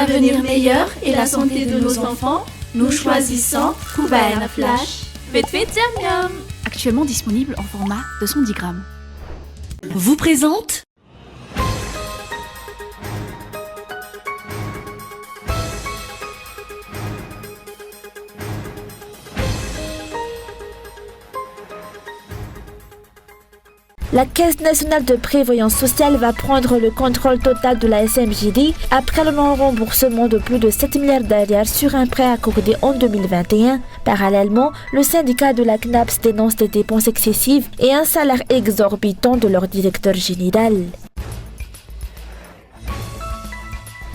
avenir meilleur et la santé de nos enfants, nous choisissons Kubaina Flash. Faites miam miam. Actuellement disponible en format de 110 grammes. Vous présente La Caisse nationale de prévoyance sociale va prendre le contrôle total de la SMJD après le non-remboursement de plus de 7 milliards d'ariars sur un prêt accordé en 2021. Parallèlement, le syndicat de la CNAPS dénonce des dépenses excessives et un salaire exorbitant de leur directeur général.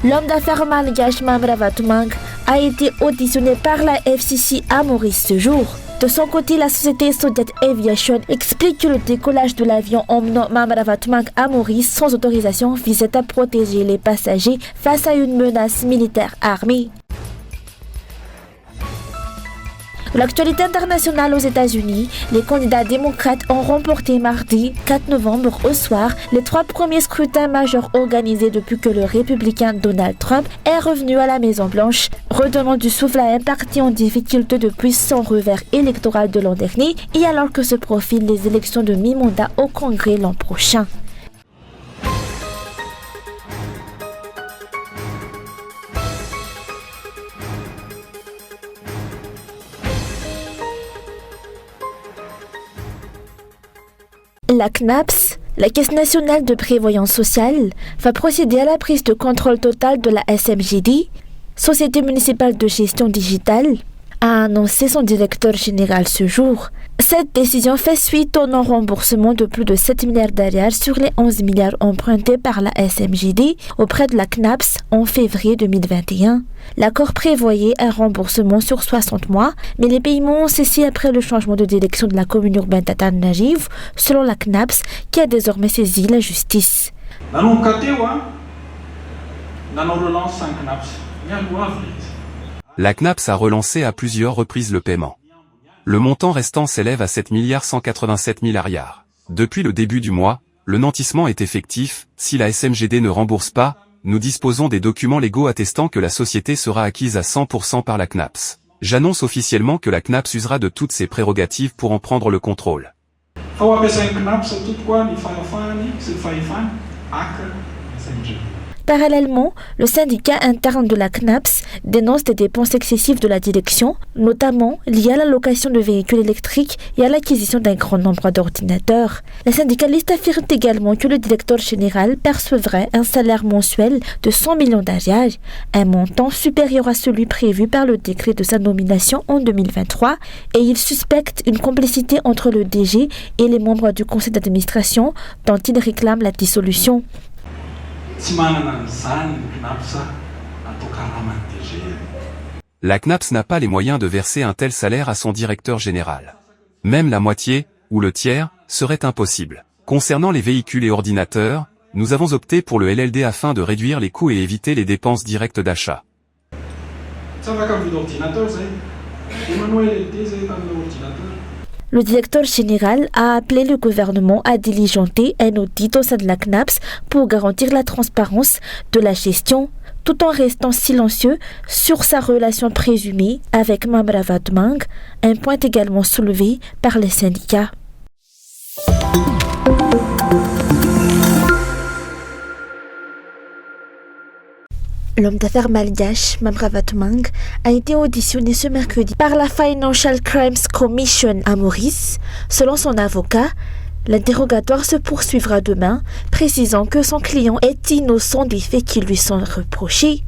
L'homme d'affaires malgache Mamra Vatmang a été auditionné par la FCC à Maurice ce jour. De son côté, la société Soviet Aviation explique que le décollage de l'avion emmenant Mamra Vatmang à Maurice sans autorisation visait à protéger les passagers face à une menace militaire armée. De l'actualité internationale aux États-Unis, les candidats démocrates ont remporté mardi 4 novembre au soir les 3 premiers scrutins majeurs organisés depuis que le républicain Donald Trump est revenu à la Maison-Blanche, redonnant du souffle à un parti en difficulté depuis son revers électoral de l'an dernier et alors que se profilent les élections de mi-mandat au Congrès l'an prochain. La CNAPS, la Caisse nationale de prévoyance sociale, va procéder à la prise de contrôle total de la SMJD, Société municipale de gestion digitale, a annoncé son directeur général ce jour. Cette décision fait suite au non-remboursement de plus de 7 milliards d'ariars sur les 11 milliards empruntés par la SMJD auprès de la CNAPS en février 2021. L'accord prévoyait un remboursement sur 60 mois, mais les paiements ont cessé après le changement de direction de la commune urbaine Tatan Najiv, selon la CNAPS, qui a désormais saisi la justice. La CNAPS a relancé à plusieurs reprises le paiement. Le montant restant s'élève à 7 187 000 ariars. Depuis le début du mois, le nantissement est effectif. Si la SMGD ne rembourse pas, nous disposons des documents légaux attestant que la société sera acquise à 100% par la CNAPS. J'annonce officiellement que la CNAPS usera de toutes ses prérogatives pour en prendre le contrôle. Parallèlement, le syndicat interne de la CNAPS dénonce des dépenses excessives de la direction, notamment liées à la location de véhicules électriques et à l'acquisition d'un grand nombre d'ordinateurs. Les syndicalistes affirment également que le directeur général percevrait un salaire mensuel de 100 millions d'ariars, un montant supérieur à celui prévu par le décret de sa nomination en 2023, et ils suspectent une complicité entre le DG et les membres du conseil d'administration dont ils réclament la dissolution. La CNAPS n'a pas les moyens de verser un tel salaire à son directeur général. Même la moitié, ou le tiers, serait impossible. Concernant les véhicules et ordinateurs, nous avons opté pour le LLD afin de réduire les coûts et éviter les dépenses directes d'achat. Le directeur général a appelé le gouvernement à diligenter un audit au sein de la CNAPS pour garantir la transparence de la gestion, tout en restant silencieux sur sa relation présumée avec Mamra Vatmang, un point également soulevé par les syndicats. L'homme d'affaires malgache Mamra Vatmang a été auditionné ce mercredi par la Financial Crimes Commission à Maurice. Selon son avocat, l'interrogatoire se poursuivra demain, précisant que son client est innocent des faits qui lui sont reprochés.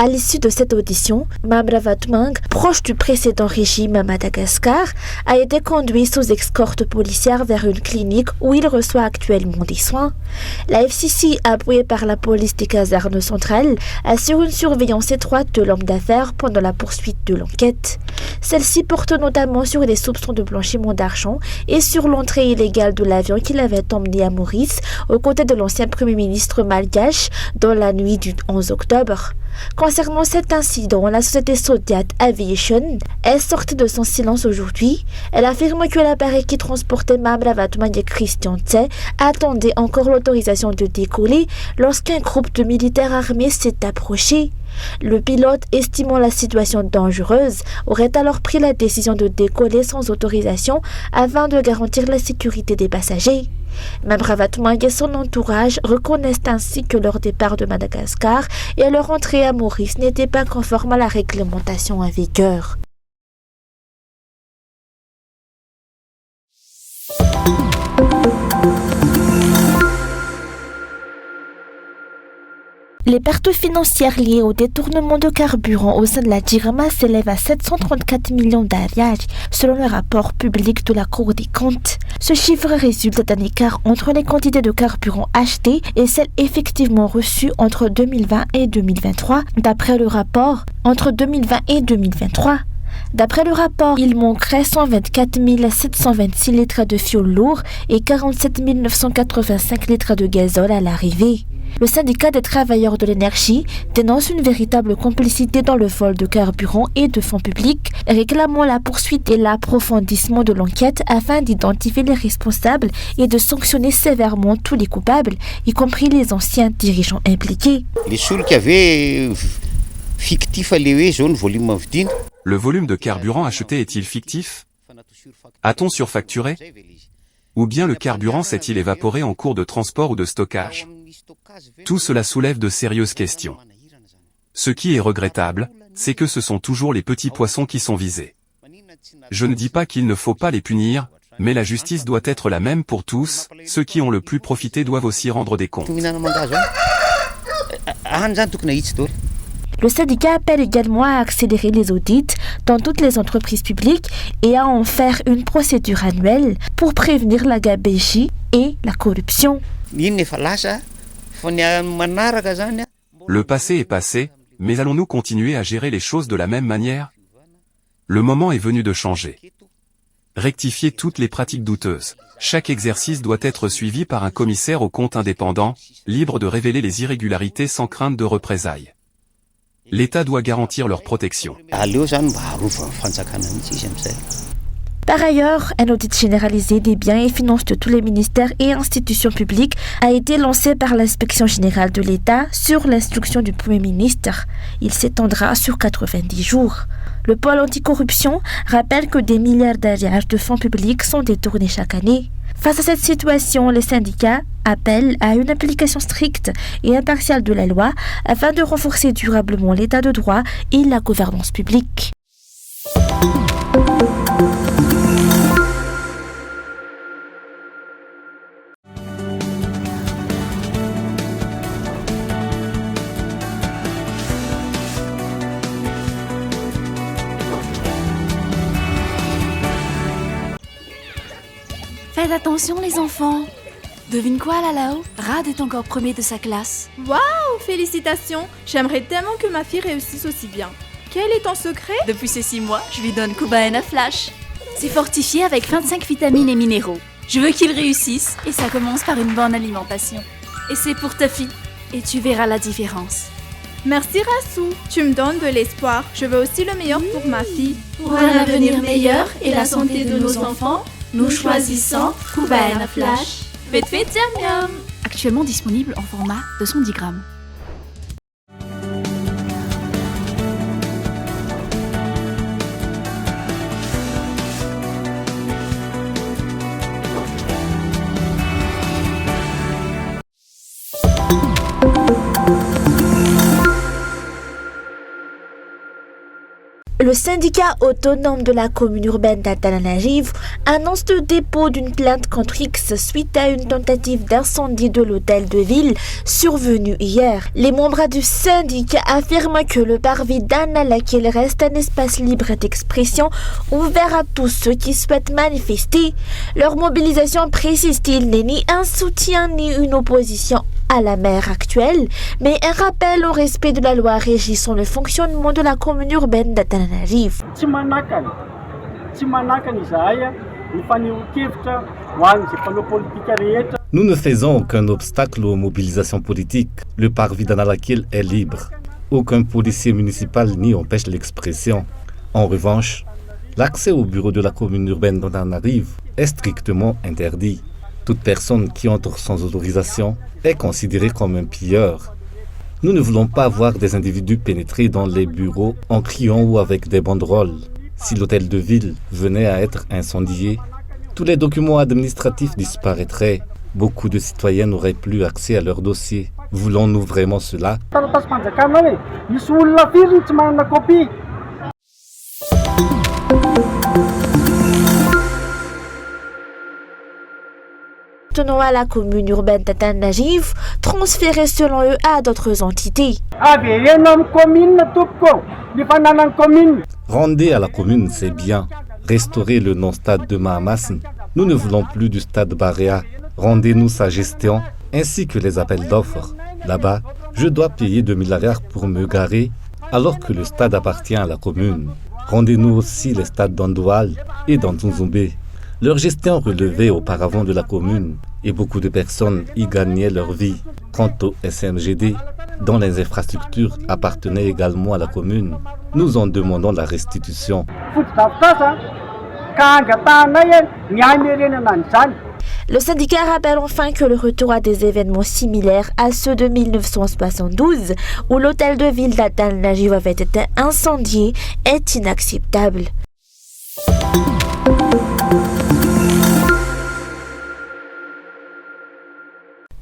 À l'issue de cette audition, Mamra Vatmang, proche du précédent régime à Madagascar, a été conduit sous escorte policière vers une clinique où il reçoit actuellement des soins. La FCC, appuyée par la police des casernes centrales, assure une surveillance étroite de l'homme d'affaires pendant la poursuite de l'enquête. Celle-ci porte notamment sur des soupçons de blanchiment d'argent et sur l'entrée illégale de l'avion qu'il avait emmené à Maurice aux côtés de l'ancien Premier ministre malgache dans la nuit du 11 octobre. Concernant cet incident, la société Zodiac Aviation est sortie de son silence aujourd'hui. Elle affirme que l'appareil qui transportait Mamra Vatman et Christian Tse attendait encore l'autorisation de décoller lorsqu'un groupe de militaires armés s'est approché. Le pilote, estimant la situation dangereuse, aurait alors pris la décision de décoller sans autorisation afin de garantir la sécurité des passagers. Mamra Vatman et son entourage reconnaissent ainsi que leur départ de Madagascar et leur entrée à Maurice n'était pas conforme à la réglementation en vigueur. Les pertes financières liées au détournement de carburant au sein de la Jirama s'élèvent à 734 millions d'ariary, selon le rapport public de la Cour des comptes. Ce chiffre résulte d'un écart entre les quantités de carburant achetées et celles effectivement reçues entre 2020 et 2023, d'après le rapport entre 2020 et 2023. D'après le rapport, il manquerait 124 726 litres de fioul lourd et 47 985 litres de gazole à l'arrivée. Le syndicat des travailleurs de l'énergie dénonce une véritable complicité dans le vol de carburant et de fonds publics, réclamant la poursuite et l'approfondissement de l'enquête afin d'identifier les responsables et de sanctionner sévèrement tous les coupables, y compris les anciens dirigeants impliqués. Le volume de carburant acheté est-il fictif? A-t-on surfacturé? Ou bien le carburant s'est-il évaporé en cours de transport ou de stockage? Tout cela soulève de sérieuses questions. Ce qui est regrettable, c'est que ce sont toujours les petits poissons qui sont visés. Je ne dis pas qu'il ne faut pas les punir, mais la justice doit être la même pour tous, ceux qui ont le plus profité doivent aussi rendre des comptes. Le syndicat appelle également à accélérer les audits dans toutes les entreprises publiques et à en faire une procédure annuelle pour prévenir la gabegie et la corruption. Le passé est passé, mais allons-nous continuer à gérer les choses de la même manière? Le moment est venu de changer. Rectifier toutes les pratiques douteuses. Chaque exercice doit être suivi par un commissaire aux comptes indépendant, libre de révéler les irrégularités sans crainte de représailles. L'État doit garantir leur protection. Par ailleurs, un audit généralisé des biens et finances de tous les ministères et institutions publiques a été lancé par l'Inspection générale de l'État sur l'instruction du Premier ministre. Il s'étendra sur 90 jours. Le pôle anticorruption rappelle que des milliards d'ariary de fonds publics sont détournés chaque année. Face à cette situation, les syndicats appellent à une application stricte et impartiale de la loi afin de renforcer durablement l'état de droit et la gouvernance publique. Faites attention les enfants. Devine quoi là là-haut? Rad est encore premier de sa classe. Waouh, félicitations. J'aimerais tellement que ma fille réussisse aussi bien. Quel est ton secret? Depuis ces 6 mois, je lui donne Kubaena Flash. C'est fortifié avec 25 vitamines et minéraux. Je veux qu'il réussisse et ça commence par une bonne alimentation. Et c'est pour ta fille. Et tu verras la différence. Merci Rassou, tu me donnes de l'espoir. Je veux aussi le meilleur pour ma fille. Pour un avenir meilleur et la santé de nos enfants, nous choisissons Kubaena Flash. Vite vite, miam miam. Actuellement disponible en format de 110 grammes. Le syndicat autonome de la commune urbaine d'Antananarivo annonce le dépôt d'une plainte contre X suite à une tentative d'incendie de l'hôtel de ville survenue hier. Les membres du syndicat affirment que le parvis d'Analakel reste un espace libre d'expression ouvert à tous ceux qui souhaitent manifester. Leur mobilisation, précise-t-il, n'est ni un soutien ni une opposition à la maire actuelle, mais un rappel au respect de la loi régissant le fonctionnement de la commune urbaine d'Antananarivo. Nous ne faisons aucun obstacle aux mobilisations politiques. Le parvis d'Analakel est libre. Aucun policier municipal n'y empêche l'expression. En revanche, l'accès au bureau de la commune urbaine d'Antananarivo est strictement interdit. Toute personne qui entre sans autorisation est considérée comme un pilleur. Nous ne voulons pas voir des individus pénétrer dans les bureaux en criant ou avec des banderoles. Si l'hôtel de ville venait à être incendié, tous les documents administratifs disparaîtraient. Beaucoup de citoyens n'auraient plus accès à leurs dossiers. Voulons-nous vraiment cela? Tenant à la commune urbaine d'Antananarivo, transférée selon eux à d'autres entités. Rendez à la commune, c'est bien. Restaurez le non-stade de Mahamasn. Nous ne voulons plus du stade Barea. Rendez-nous sa gestion ainsi que les appels d'offres. Là-bas, je dois payer 2000 ariars pour me garer alors que le stade appartient à la commune. Rendez-nous aussi les stades d'Andoual et d'Antunzumbe. Leur gestion relevait auparavant de la commune et beaucoup de personnes y gagnaient leur vie. Quant au SMGD, dont les infrastructures appartenaient également à la commune, nous en demandons la restitution. Le syndicat rappelle enfin que le retour à des événements similaires à ceux de 1972, où l'hôtel de ville d'Antananarivo avait été incendié, est inacceptable.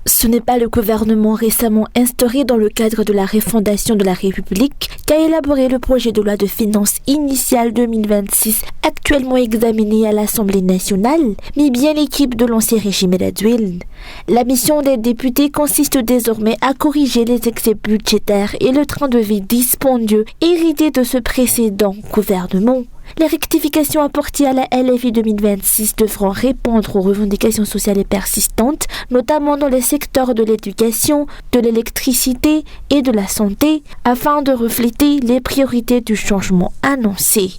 Ce n'est pas le gouvernement récemment instauré dans le cadre de la refondation de la République qui a élaboré le projet de loi de finances initiale 2026 actuellement examiné à l'Assemblée nationale, mais bien l'équipe de l'ancien régime Radziwiłł. La mission des députés consiste désormais à corriger les excès budgétaires et le train de vie dispendieux hérité de ce précédent gouvernement. Les rectifications apportées à la LFI 2026 devront répondre aux revendications sociales persistantes, notamment dans les secteurs de l'éducation, de l'électricité et de la santé, afin de refléter les priorités du changement annoncé.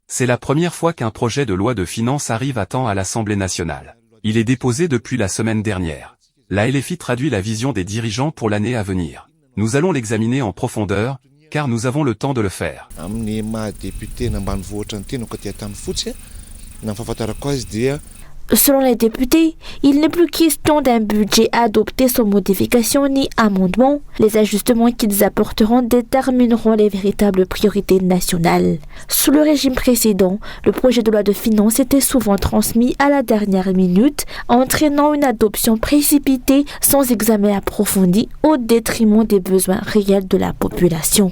C'est la première fois qu'un projet de loi de finances arrive à temps à l'Assemblée nationale. Il est déposé depuis la semaine dernière. La LFI traduit la vision des dirigeants pour l'année à venir. Nous allons l'examiner en profondeur, car nous avons le temps de le faire. Selon les députés, il n'est plus question d'un budget adopté sans modification ni amendement. Les ajustements qu'ils apporteront détermineront les véritables priorités nationales. Sous le régime précédent, le projet de loi de finances était souvent transmis à la dernière minute, entraînant une adoption précipitée sans examen approfondi au détriment des besoins réels de la population.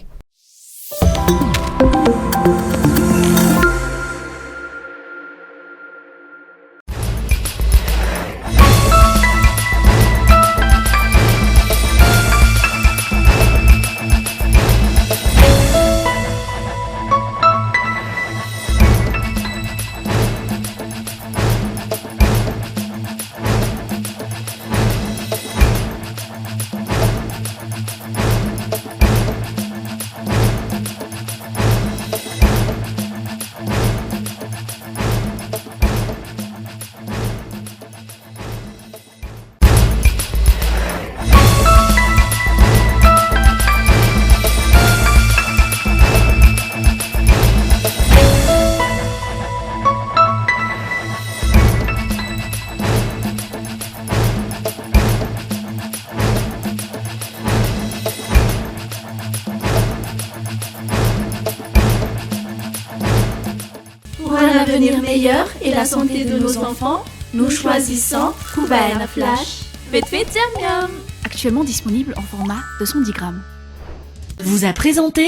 Meilleur et la santé de nos enfants, nous choisissons Kubaena Flash. Actuellement disponible en format 210 grammes. Vous a présenté